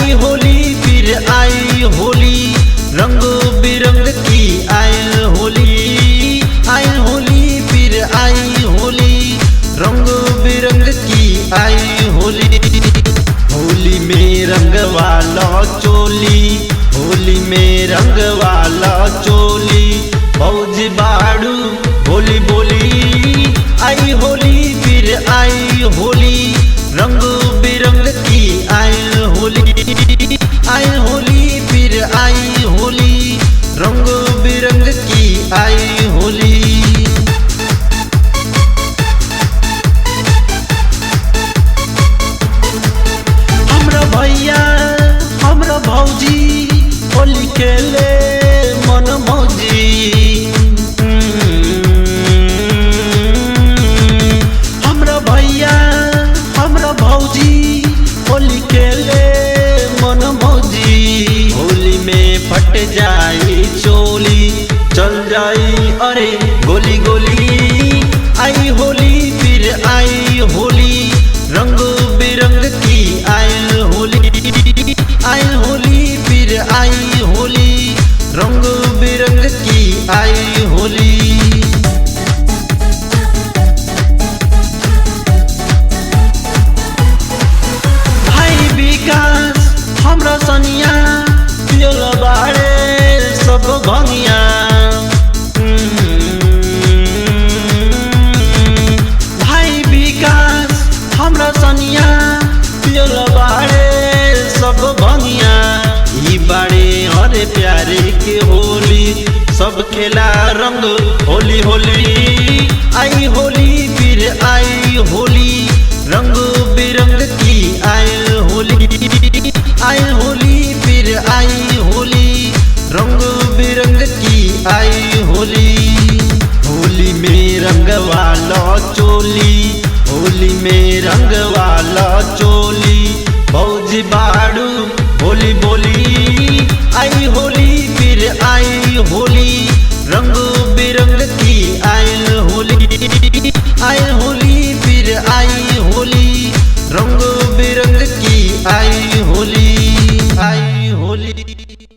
आई होली फिर आई होली, रंग बिरंग की आई होली फिर आई होली, रंग बिरंग की आई होली। होली में रंग वाला चोली, होली में रंग वाला चोली, भौजी बाड़ू होली बोली। आई होली फिर आई होली, रंग बिरंग की आई होली फिर आई होली, रंग बिरंग की आई होली। हमरा भैया हमरा भौजी होली खेले मन मौजी। हमरा भैया हमरा भौजी होली खेले मन मौजी। होली में फट जाई चोली, चल जाई अरे गोली गोली। आई होली फिर आई होली, रंग बिरंग की आई होली फिर आई होली, रंग बिरंग की आई होली। भाई विकास हमरा सनिया पियल बाड़े सब भंगिया। भाई विकास हमरा सनिया पियल बाड़े सब भंगिया। ई बाड़े अरे प्यारे के होली, सब खेला रंग होली होली। आई होली फिर आई होली, रंग बिरंग की आई होली फिर आई होली, रंग बिरंग की आई होली। होली में रंग वाला चोली, होली में रंग वाला चोली, भौजी बाड़ू होली बोली। आई होली फिर आई होली, रंग